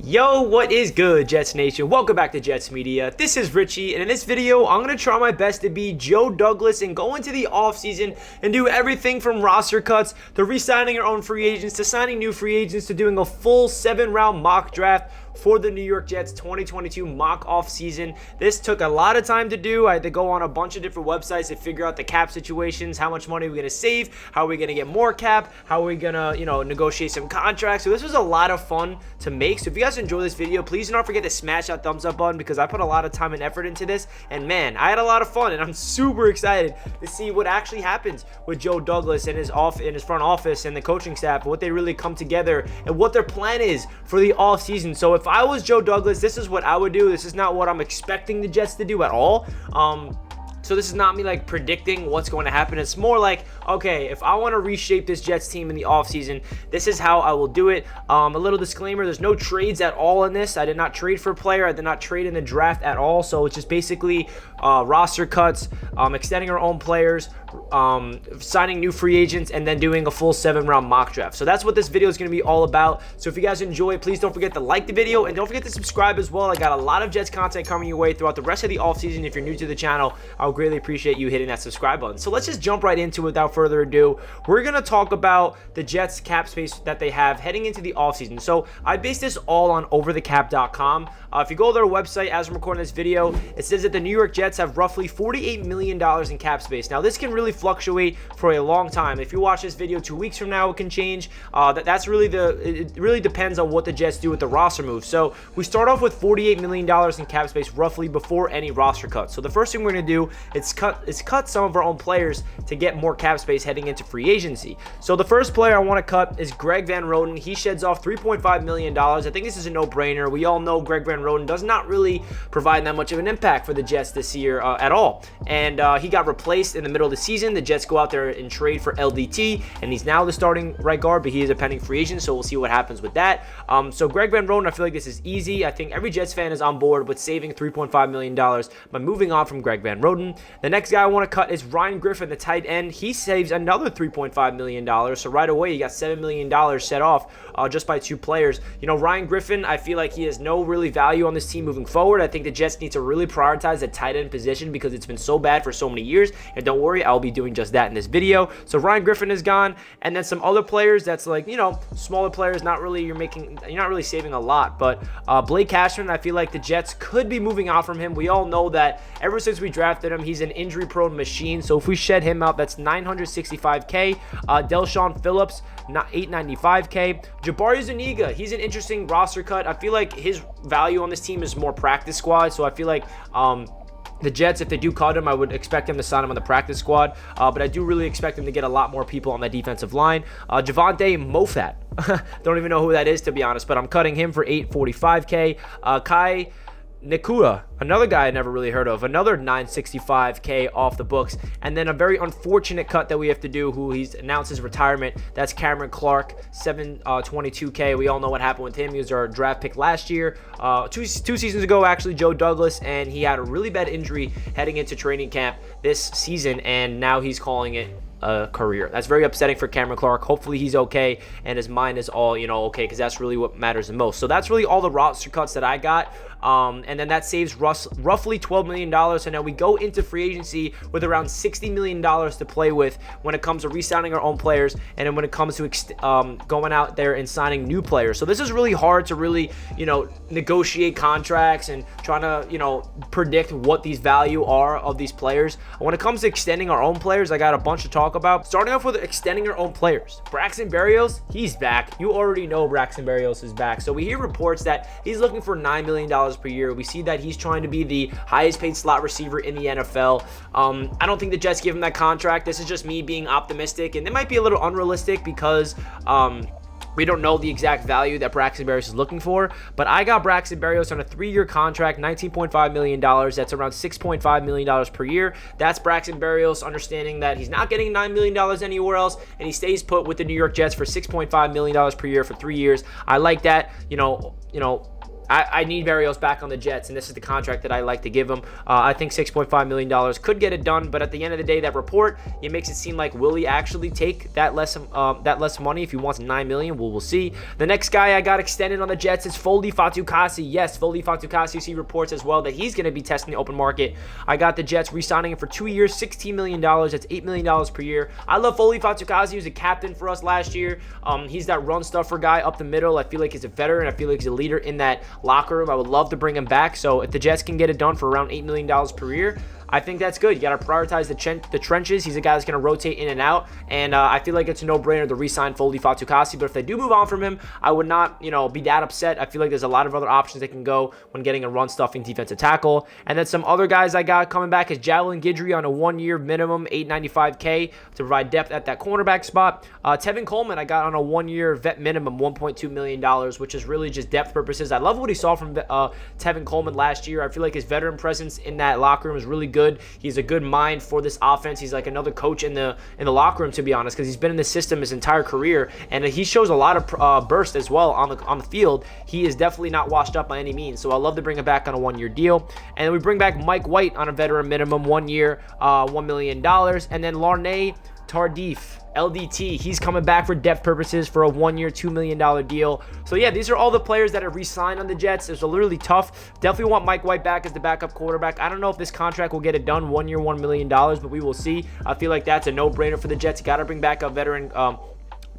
Yo, what is good, Jets Nation? Welcome back to Jets Media. This is Richie, and in this video, I'm going to try my best to be Joe Douglas and go into the offseason and do everything from roster cuts to re-signing your own free agents to signing new free agents to doing a full 7-round mock draft for the New York Jets 2022 mock off season. This took a lot of time to do. I had to go on a bunch of different websites to figure out the cap situations, how much money we're going to save, how are we going to get more cap, how are we going to, negotiate some contracts. So this was a lot of fun to make. So if you guys enjoy this video, please do not forget to smash that thumbs up button because I put a lot of time and effort into this. And man, I had a lot of fun and I'm super excited to see what actually happens with Joe Douglas and his front office and the coaching staff, what they really come together and what their plan is for the off season. So if I was Joe Douglas, this is what I would do. This is not what I'm expecting the Jets to do at all. So this is not me like predicting what's going to happen. It's more like, okay, if I want to reshape this Jets team in the offseason, this is how I will do it. A little disclaimer, there's no trades at all in this. I did not trade for a player. I did not trade in the draft at all. So it's just basically roster cuts, extending our own players, signing new free agents, and then doing a full 7-round mock draft. So that's what this video is going to be all about. So if you guys enjoy it, please don't forget to like the video and don't forget to subscribe as well. I got a lot of Jets content coming your way throughout the rest of the offseason. If you're new to the channel, I'll greatly appreciate you hitting that subscribe button. So let's just jump right into it without further ado. We're going to talk about the Jets cap space that they have heading into the offseason. So I based this all on overthecap.com. If you go to their website as I'm recording this video, it says that the New York Jets have roughly $48 million in cap space. Now this can really fluctuate for a long time. If you watch this video 2 weeks from now, it can change. It really depends on what the Jets do with the roster move. So we start off with $48 million in cap space roughly before any roster cuts. So the first thing we're going to do is cut some of our own players to get more cap space heading into free agency. So the first player I want to cut is Greg Van Roten. He sheds off $3.5 million. I think this is a no-brainer. We all know Greg Van Roten does not really provide that much of an impact for the Jets this year at all. And he got replaced in the middle of the season. The Jets go out there and trade for LDT, and he's now the starting right guard, but he is a pending free agent, so we'll see what happens with that. So Greg Van Roten, I feel like this is easy. I think every Jets fan is on board with saving $3.5 million by moving on from Greg Van Roten. The next guy I want to cut is Ryan Griffin, the tight end. He saves another $3.5 million, so right away you got $7 million set off just by two players. Ryan Griffin, I feel like he has no really value on this team moving forward. I think the Jets need to really prioritize the tight end position because it's been so bad for so many years, and don't worry, I'll be doing just that in this video. So Ryan Griffin is gone, and then some other players that's like, smaller players, you're not really saving a lot, but Blake Cashman, I feel like the Jets could be moving on from him. We all know that ever since we drafted him, he's an injury-prone machine, so if we shed him out, that's $965K. Delshon Phillips, $895K. Jabari Zuniga, he's an interesting roster cut. I feel like his value on this team is more practice squad, so I feel like the Jets, if they do cut him, I would expect them to sign him on the practice squad, but I do really expect them to get a lot more people on that defensive line. Javonte Mofat, don't even know who that is, to be honest, but I'm cutting him for $845K. Kai Nakua, another guy I never really heard of, another $965K off the books. And then a very unfortunate cut that we have to do, who he's announced his retirement, that's Cameron Clark, $722K. We all know what happened with him. He was our draft pick last year, two seasons ago actually, Joe Douglas, and he had a really bad injury heading into training camp this season, and now he's calling it a career. That's very upsetting for Cameron Clark. Hopefully he's okay and his mind is all okay, because that's really what matters the most. So that's really all the roster cuts that I got, and then that saves roughly $12 million. So now we go into free agency with around $60 million to play with when it comes to re-signing our own players, and then when it comes to going out there and signing new players. So this is really hard to really negotiate contracts and trying to predict what these value are of these players. When it comes to extending our own players, I got a bunch to talk about. Starting off with extending our own players. Braxton Berrios, he's back. You already know Braxton Berrios is back. So we hear reports that he's looking for $9 million per year. We see that he's trying to be the highest paid slot receiver in the NFL. I don't think the Jets give him that contract. This is just me being optimistic, and it might be a little unrealistic because we don't know the exact value that Braxton Berrios is looking for, but I got Braxton Berrios on a 3-year contract, $19.5 million. That's around $6.5 million per year. That's Braxton Berrios understanding that he's not getting $9 million anywhere else, and he stays put with the New York Jets for $6.5 million per year for 3 years. I like that. I need Berrios back on the Jets, and this is the contract that I like to give him. I think $6.5 million could get it done, but at the end of the day, that report, it makes it seem like will he actually take that less money if he wants $9 million? We'll see. The next guy I got extended on the Jets is Foley Fatukasi. Yes, Foley Fatukasi. You see reports as well that he's going to be testing the open market. I got the Jets re-signing him for 2 years, $16 million. That's $8 million per year. I love Foley Fatukasi. He was a captain for us last year. He's that run stuffer guy up the middle. I feel like he's a veteran. I feel like he's a leader in that locker room. I would love to bring him back. So if the Jets can get it done for around $8 million per year, I think that's good. You got to prioritize the trenches. He's a guy that's going to rotate in and out, and I feel like it's a no-brainer to re-sign Foley Fatukasi. But if they do move on from him, I would not, be that upset. I feel like there's a lot of other options they can go when getting a run-stuffing defensive tackle. And then some other guys I got coming back is Javelin Guidry on a 1-year minimum, $895K, to provide depth at that cornerback spot. Tevin Coleman I got on a 1-year vet minimum, $1.2 million, which is really just depth purposes. I love what he saw from Tevin Coleman last year. I feel like his veteran presence in that locker room is really good. He's a good mind for this offense. He's like another coach in the locker room, to be honest, because he's been in the system his entire career, and he shows a lot of burst as well on the field. He is definitely not washed up by any means, so I love to bring him back on a 1-year deal. And then we bring back Mike White on a veteran minimum, 1 year, $1 million, and then Larnay Tardif, LDT, he's coming back for depth purposes for a 1-year, $2 million deal. So yeah, these are all the players that are re-signed on the Jets. It's literally tough. Definitely want Mike White back as the backup quarterback. I don't know if this contract will get it done, 1 year, $1 million, but we will see. I feel like that's a no-brainer for the Jets. You got to bring back a veteran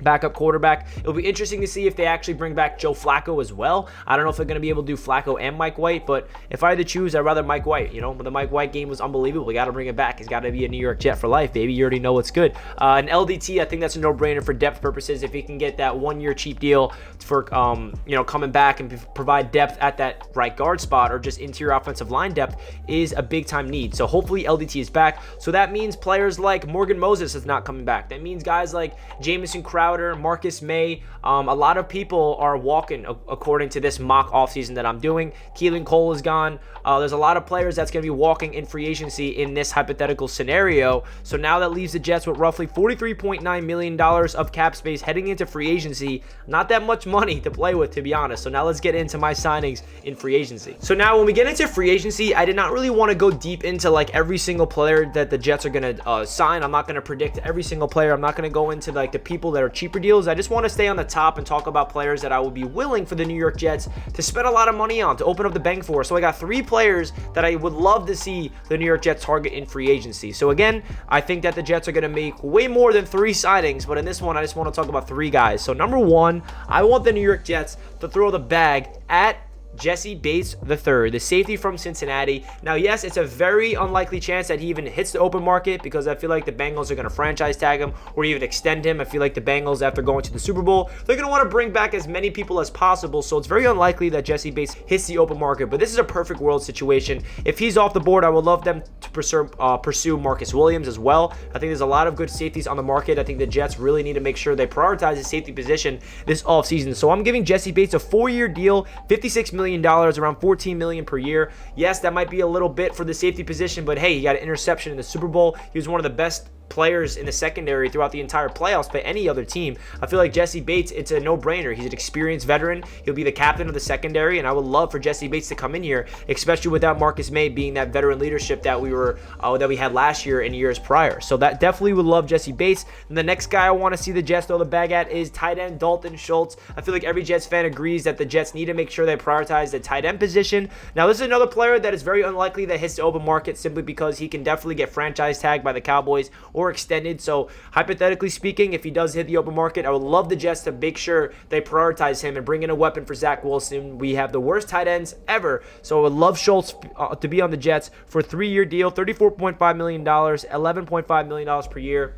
backup quarterback. It'll be interesting to see if they actually bring back Joe Flacco as well. I don't know if they're going to be able to do Flacco and Mike White, but if I had to choose, I'd rather Mike White. The Mike White game was unbelievable. We got to bring it back. He's got to be a New York Jet for life, baby. You already know what's good. And LDT, I think that's a no-brainer for depth purposes. If he can get that 1-year cheap deal for coming back and provide depth at that right guard spot, or just interior offensive line depth, is a big-time need. So hopefully LDT is back. So that means players like Morgan Moses is not coming back. That means guys like Jamison Crowder, Marcus May, a lot of people are walking according to this mock offseason that I'm doing. Keelan Cole is gone. There's a lot of players that's going to be walking in free agency in this hypothetical scenario. So now that leaves the Jets with roughly $43.9 million of cap space heading into free agency. Not that much money to play with, to be honest. So now let's get into my signings in free agency. So now when we get into free agency, I did not really want to go deep into like every single player that the Jets are going to sign. I'm not going to predict every single player. I'm not going to go into like the people that are cheaper deals. I just want to stay on the top and talk about players that I would be willing for the New York Jets to spend a lot of money on, to open up the bank for. So I got 3 players that I would love to see the New York Jets target in free agency. So again, I think that the Jets are going to make way more than 3 signings, but in this one, I just want to talk about 3 guys. So number 1, I want the New York Jets to throw the bag at Jesse Bates III, the safety from Cincinnati. Now, yes, it's a very unlikely chance that he even hits the open market, because I feel like the Bengals are going to franchise tag him or even extend him. I feel like the Bengals, after going to the Super Bowl, they're going to want to bring back as many people as possible, so it's very unlikely that Jesse Bates hits the open market. But this is a perfect world situation. If he's off the board, I would love them to pursue Marcus Williams as well. I think there's a lot of good safeties on the market. I think the Jets really need to make sure they prioritize the safety position this offseason. So I'm giving Jesse Bates a 4-year deal, $56 million, around $14 million per year. Yes, that might be a little bit for the safety position, but hey, he got an interception in the Super Bowl. He was one of the best players in the secondary throughout the entire playoffs by any other team. I feel like Jesse Bates, it's a no-brainer. He's an experienced veteran. He'll be the captain of the secondary, and I would love for Jesse Bates to come in here, especially without Marcus May being that veteran leadership that we had last year and years prior. So that definitely would love Jesse Bates. And the next guy I want to see the Jets throw the bag at is tight end Dalton Schultz. I feel like every Jets fan agrees that the Jets need to make sure they prioritize the tight end position. Now, this is another player that is very unlikely that hits the open market, simply because he can definitely get franchise tagged by the Cowboys or extended. So hypothetically speaking, if he does hit the open market, I would love the Jets to make sure they prioritize him and bring in a weapon for Zach Wilson. We have the worst tight ends ever, so I would love Schultz to be on the Jets for a 3-year deal, $34.5 million, $11.5 million per year.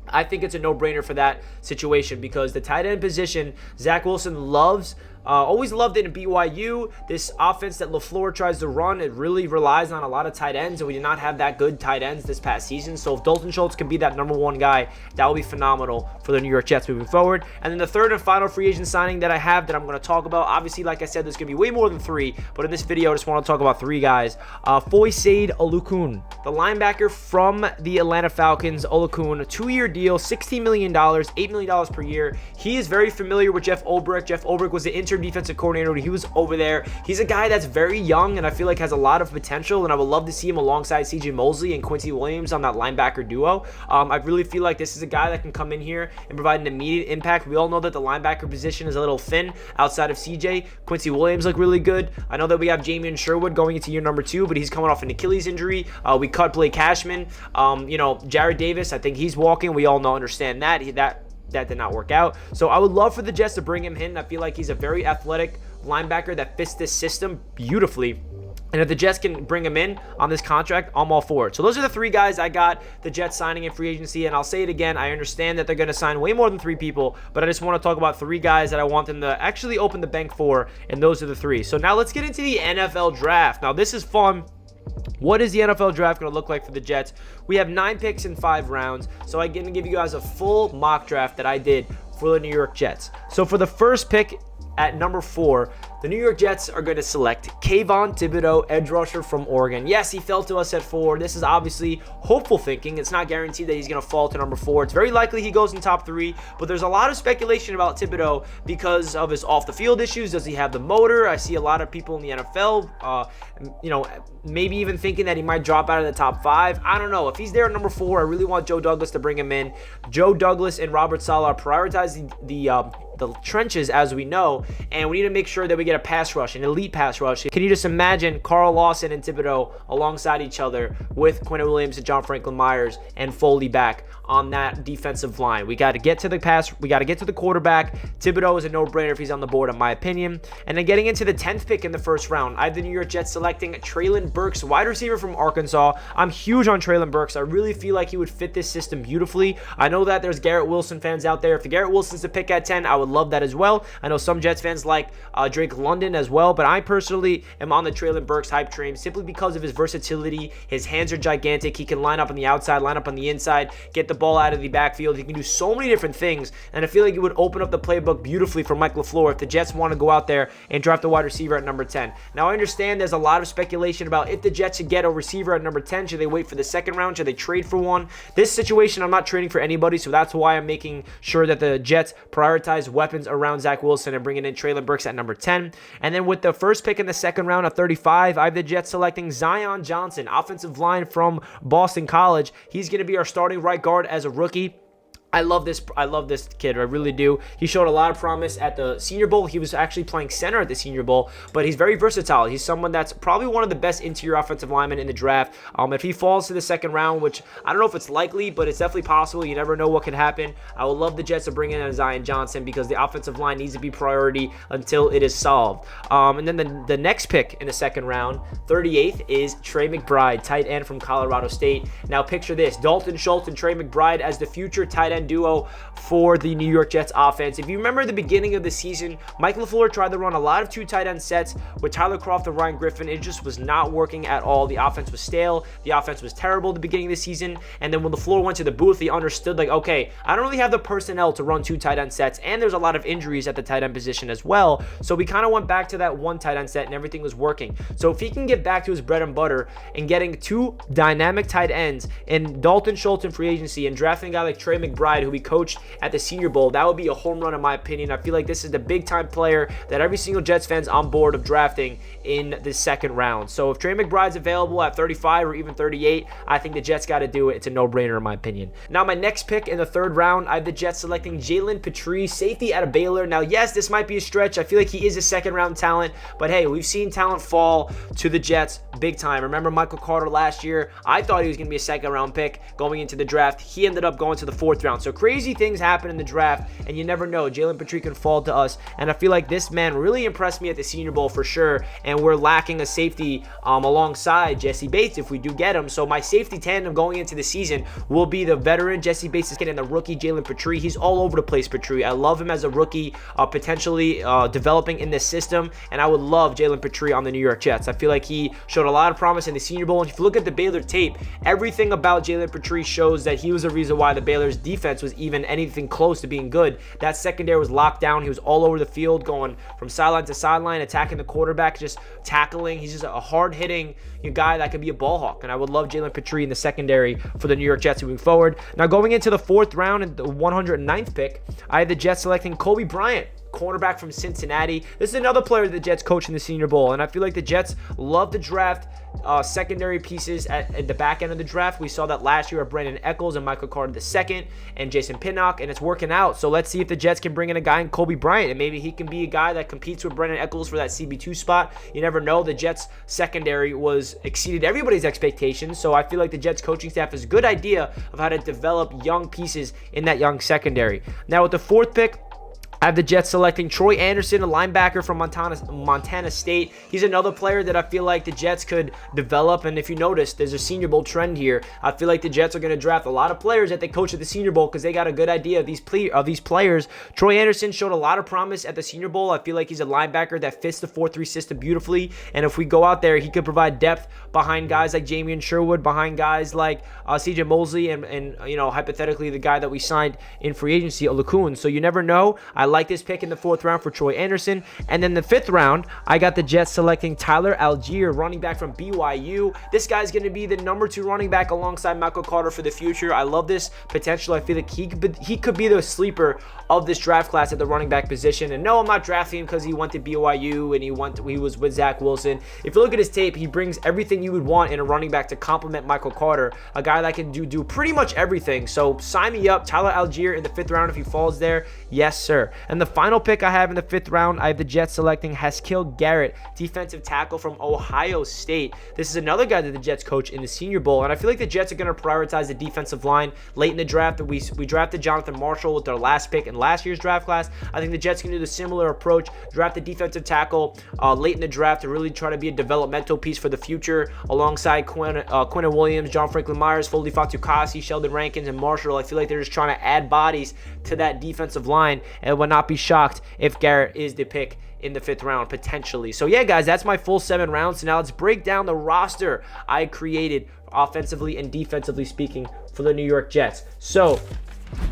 I think it's a no-brainer for that situation, because the tight end position, Zach Wilson always loved it in BYU. This offense that LaFleur tries to run, it really relies on a lot of tight ends, and we did not have that good tight ends this past season. So if Dalton Schultz can be that number 1 guy, that will be phenomenal for the New York Jets moving forward. And then the third and final free agent signing that I have that I'm going to talk about, obviously, like I said, there's going to be way more than 3, but in this video, I just want to talk about 3 guys. Foyesade Olukun, the linebacker from the Atlanta Falcons. Olukun, 2-year deal, $16 million, $8 million per year. He is very familiar with Jeff Ulbrich. Jeff Ulbrich was the intern interim defensive coordinator when he was over there. He's a guy that's very young and I feel like has a lot of potential, and I would love to see him alongside CJ Mosley and Quincy Williams on that linebacker duo. I really feel like this is a guy that can come in here and provide an immediate impact. We all know that the linebacker position is a little thin outside of CJ. Quincy Williams look really good. I know that we have Jamie Sherwood going into year number 2, but he's coming off an Achilles injury. We cut Blake Cashman. Jared Davis, I think he's walking. We all understand that. That did not work out. So I would love for the Jets to bring him in. I feel like he's a very athletic linebacker that fits this system beautifully. And if the Jets can bring him in on this contract, I'm all for it. So those are the 3 guys I got the Jets signing in free agency. And I'll say it again, I understand that they're going to sign way more than 3 people, but I just want to talk about 3 guys that I want them to actually open the bank for, and those are the 3. So now let's get into the NFL draft. Now this is fun. What is the NFL draft going to look like for the Jets? We have 9 picks in 5 rounds, so I'm going to give you guys a full mock draft that I did for the New York Jets. So for the first pick at number 4, the New York Jets are going to select Kayvon Thibodeaux, edge rusher from Oregon. Yes, he fell to us at 4. This is obviously hopeful thinking. It's not guaranteed that he's going to fall to number 4. It's very likely he goes in top 3, but there's a lot of speculation about Thibodeaux because of his off-the-field issues. Does he have the motor? I see a lot of people in the NFL, maybe even thinking that he might drop out of the top 5. I don't know. If he's there at number 4, I really want Joe Douglas to bring him in. Joe Douglas and Robert Saleh prioritize the trenches, as we know, and we need to make sure that we get a pass rush, an elite pass rush. Can you just imagine Carl Lawson and Thibodeaux alongside each other with Quinn Williams and John Franklin Myers and Foley back on that defensive line? We got to get to the pass. We got to get to the quarterback. Thibodeaux is a no-brainer if he's on the board, in my opinion. And then getting into the 10th pick in the first round, I have the New York Jets selecting Treylon Burks, wide receiver from Arkansas. I'm huge on Treylon Burks. I really feel like he would fit this system beautifully. I know that there's Garrett Wilson fans out there. If Garrett Wilson's the pick at 10, I would love that as well. I know some Jets fans like Drake London as well, but I personally am on the Treylon Burks hype train simply because of his versatility. His hands are gigantic. He can line up on the outside, line up on the inside, get the ball out of the backfield. He can do so many different things, and I feel like it would open up the playbook beautifully for Mike LaFleur if the Jets want to go out there and draft a wide receiver at number 10. Now, I understand there's a lot of speculation about if the Jets should get a receiver at number 10, should they wait for the second round? Should they trade for one? This situation, I'm not trading for anybody, so that's why I'm making sure that the Jets prioritize weapons around Zach Wilson and bringing in Treylon Burks at number 10. And then with the first pick in the second round at 35, I have the Jets selecting Zion Johnson, offensive line from Boston College. He's going to be our starting right guard as a rookie. I love this kid. I really do. He showed a lot of promise at the Senior Bowl. He was actually playing center at the Senior Bowl, but he's very versatile. He's someone that's probably one of the best interior offensive linemen in the draft. If he falls to the second round, which I don't know if it's likely, but it's definitely possible. You never know what can happen. I would love the Jets to bring in a Zion Johnson because the offensive line needs to be priority until it is solved. And then the next pick in the second round, 38th, is Trey McBride, tight end from Colorado State. Now picture this: Dalton Schultz and Trey McBride as the future tight end duo for the New York Jets offense. If you remember the beginning of the season, Mike LaFleur tried to run a lot of 2 tight end sets with Tyler Kroft and Ryan Griffin. It just was not working at all. The offense was stale. The offense was terrible at the beginning of the season. And then when LaFleur went to the booth, he understood, like, okay, I don't really have the personnel to run 2 tight end sets, and there's a lot of injuries at the tight end position as well. So we kind of went back to that 1 tight end set, and everything was working. So if he can get back to his bread and butter and getting 2 dynamic tight ends in Dalton Schultz in free agency and drafting a guy like Trey McBride, who we coached at the Senior Bowl, that would be a home run in my opinion. I feel like this is the big time player that every single Jets fan's on board of drafting in the second round. So if Trey McBride's available at 35 or even 38, I think the Jets got to do it. It's a no-brainer in my opinion. Now my next pick in the third round, I have the Jets selecting Jalen Petrie, safety out of Baylor. Now yes, this might be a stretch. I feel like he is a second round talent, but hey, we've seen talent fall to the Jets big time. Remember Michael Carter last year? I thought he was going to be a second round pick going into the draft. He ended up going to the 4th round. So crazy things happen in the draft, and you never know. Jalen Petrie can fall to us, and I feel like this man really impressed me at the Senior Bowl for sure, and we're lacking a safety alongside Jesse Bates if we do get him. So my safety tandem going into the season will be the veteran Jesse Bates and the rookie Jalen Petrie. He's all over the place, Petrie. I love him as a rookie, potentially developing in this system, and I would love Jalen Petrie on the New York Jets. I feel like he showed a lot of promise in the Senior Bowl, and if you look at the Baylor tape, everything about Jalen Petrie shows that he was the reason why the Baylor's defense was even anything close to being good. That secondary was locked down. He was all over the field, going from sideline to sideline, attacking the quarterback, just tackling. He's just a hard-hitting guy that could be a ball hawk, and I would love Jalen Petrie in the secondary for the New York Jets moving forward. Now going into the 4th round and the 109th pick, I have the Jets selecting Kobe Bryant, cornerback from Cincinnati. This is another player that the Jets coach in the Senior Bowl, and I feel like the Jets love to draft secondary pieces at the back end of the draft. We saw that last year with Brandon Echols and Michael Carter II and Jason Pinnock, and it's working out. So let's see if the Jets can bring in a guy in Kobe Bryant, and maybe he can be a guy that competes with Brandon Echols for that CB2 spot. You never know. The Jets secondary exceeded everybody's expectations, so I feel like the Jets coaching staff has a good idea of how to develop young pieces in that young secondary. Now with the 4th pick, I have the Jets selecting Troy Anderson, a linebacker from Montana State. He's another player that I feel like the Jets could develop, and if you notice, there's a Senior Bowl trend here. I feel like the Jets are going to draft a lot of players that they coach at the Senior Bowl because they got a good idea of these players. Troy Anderson showed a lot of promise at the Senior Bowl. I feel like he's a linebacker that fits the 4-3 system beautifully, and if we go out there, he could provide depth behind guys like Jamian Sherwood, behind guys like CJ Mosley, and you know, hypothetically, the guy that we signed in free agency, Olakun. So you never know. I like this pick in the 4th round for Troy Anderson. And then the 5th round, I got the Jets selecting Tyler Algier, running back from BYU. This guy's going to be the number 2 running back alongside Michael Carter for the future. I love this potential. I feel like he could be the sleeper of this draft class at the running back position. And no, I'm not drafting him because he went to BYU and he was with Zach Wilson. If you look at his tape, he brings everything you would want in a running back to complement Michael Carter, a guy that can do pretty much everything. So sign me up. Tyler Algier in the 5th round if he falls there. Yes, sir. And the final pick I have in the 5th round, I have the Jets selecting Haskell Garrett, defensive tackle from Ohio State. This is another guy that the Jets coach in the Senior Bowl, and I feel like the Jets are going to prioritize the defensive line late in the draft. We drafted Jonathan Marshall with their last pick in last year's draft class. I think the Jets can do the similar approach, draft the defensive tackle late in the draft to really try to be a developmental piece for the future alongside Quentin Williams, John Franklin Myers, Foley Fatukasi, Sheldon Rankins, and Marshall. I feel like they're just trying to add bodies to that defensive line, and would not be shocked if Garrett is the pick in the 5th round potentially. So yeah, guys, that's my full 7 rounds. So now let's break down the roster I created offensively and defensively speaking for the New York Jets. So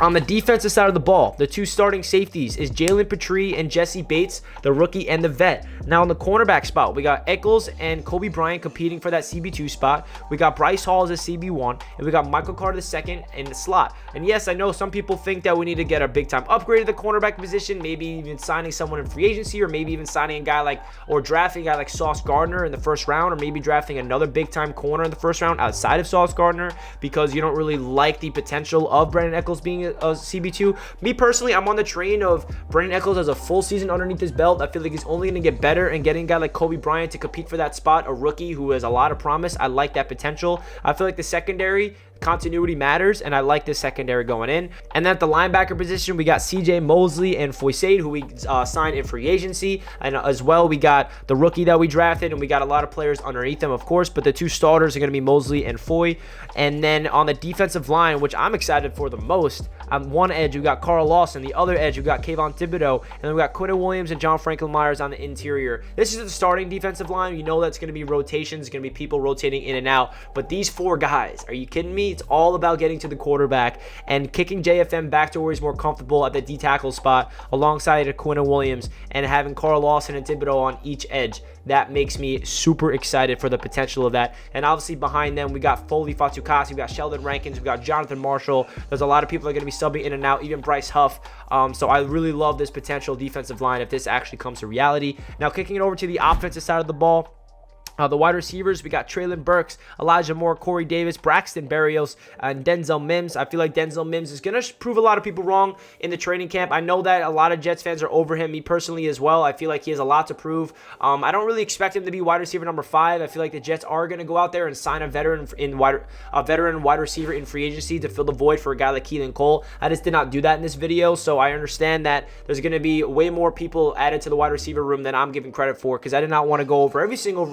on the defensive side of the ball, the 2 starting safeties is Jalen Petrie and Jesse Bates, the rookie and the vet. Now on the cornerback spot, we got Echols and Kobe Bryant competing for that CB2 spot. We got Bryce Hall as a CB1, and we got Michael Carter II in the slot. And yes, I know some people think that we need to get a big-time upgrade at the cornerback position, maybe even signing someone in free agency, or maybe even signing a guy like, or drafting a guy like Sauce Gardner in the 1st round, or maybe drafting another big-time corner in the 1st round outside of Sauce Gardner because you don't really like the potential of Brandon Echols being a CB2. Me personally, I'm on the train of Brandon Echols as a full season underneath his belt. I feel like he's only going to get better, and getting a guy like Kobe Bryant to compete for that spot, a rookie who has a lot of promise, I like that potential. I feel like the secondary continuity matters, and I like this secondary going in. And then at the linebacker position, we got CJ Mosley and Foysaid, who we signed in free agency, and as well we got the rookie that we drafted, and we got a lot of players underneath them, of course, but the 2 starters are going to be Mosley and Foy. And then on the defensive line, which I'm excited for the most, on one edge we got Carl Lawson, the other edge we got Kayvon Thibodeau, and then we got Quentin Williams and John Franklin Myers on the interior. This is the starting defensive line. You know that's going to be rotations, going to be people rotating in and out, but these 4 guys, are you kidding me? It's all about getting to the quarterback and kicking JFM back to where he's more comfortable at the D-tackle spot alongside Quentin Williams, and having Carl Lawson and Thibodeau on each edge. That makes me super excited for the potential of that. And obviously behind them, we got Foley Fatukasi, we got Sheldon Rankins, we got Jonathan Marshall. There's a lot of people that are going to be subbing in and out, even Bryce Huff. So I really love this potential defensive line if this actually comes to reality. Now kicking it over to the offensive side of the ball, the wide receivers, we got Traylon Burks, Elijah Moore, Corey Davis, Braxton Berrios, and Denzel Mims. I feel like Denzel Mims is going to prove a lot of people wrong in the training camp. I know that a lot of Jets fans are over him, me personally as well. I feel like he has a lot to prove. I don't really expect him to be wide receiver number 5. I feel like the Jets are going to go out there and sign a veteran wide receiver in free agency to fill the void for a guy like Keelan Cole. I just did not do that in this video, so I understand that there's going to be way more people added to the wide receiver room than I'm giving credit for, because I did not want to go over every single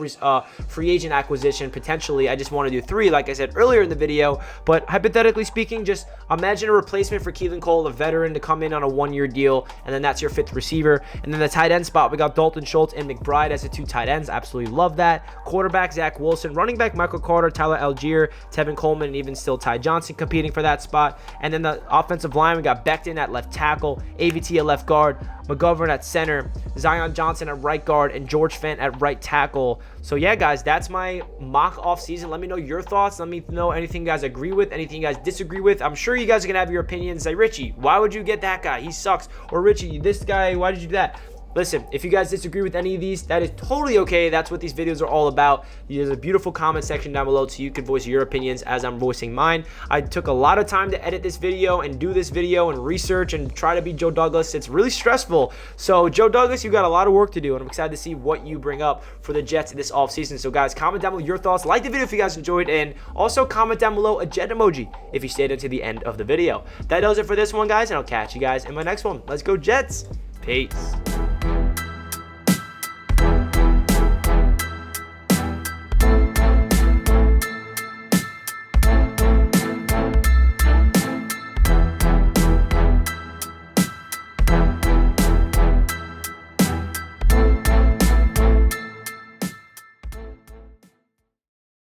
free agent acquisition potentially. I just want to do 3 like I said earlier in the video, but hypothetically speaking, just imagine a replacement for Keelan Cole, a veteran, to come in on a 1-year deal, and then that's your 5th receiver. And then the tight end spot, we got Dalton Schultz and McBride as the 2 tight ends. Absolutely love that. Quarterback Zach Wilson, running back Michael Carter, Tyler Algier, Tevin Coleman, and even still Ty Johnson competing for that spot. And then the offensive line, we got Becton at left tackle, AVT at left guard, McGovern at center, Zion Johnson at right guard, and George Fent at right tackle. So yeah, guys, that's my mock off season. Let me know your thoughts. Let me know anything you guys agree with, anything you guys disagree with. I'm sure you guys are gonna have your opinions. Say, Richie, why would you get that guy? He sucks. Or Richie, this guy, why did you do that? Listen, if you guys disagree with any of these, that is totally okay. That's what these videos are all about. There's a beautiful comment section down below so you can voice your opinions as I'm voicing mine. I took a lot of time to edit this video and do this video and research and try to be Joe Douglas. It's really stressful. So Joe Douglas, you got a lot of work to do, and I'm excited to see what you bring up for the Jets this offseason. So guys, comment down below your thoughts. Like the video if you guys enjoyed, and also comment down below a Jet emoji if you stayed until the end of the video. That does it for this one, guys, and I'll catch you guys in my next one. Let's go Jets. Peace.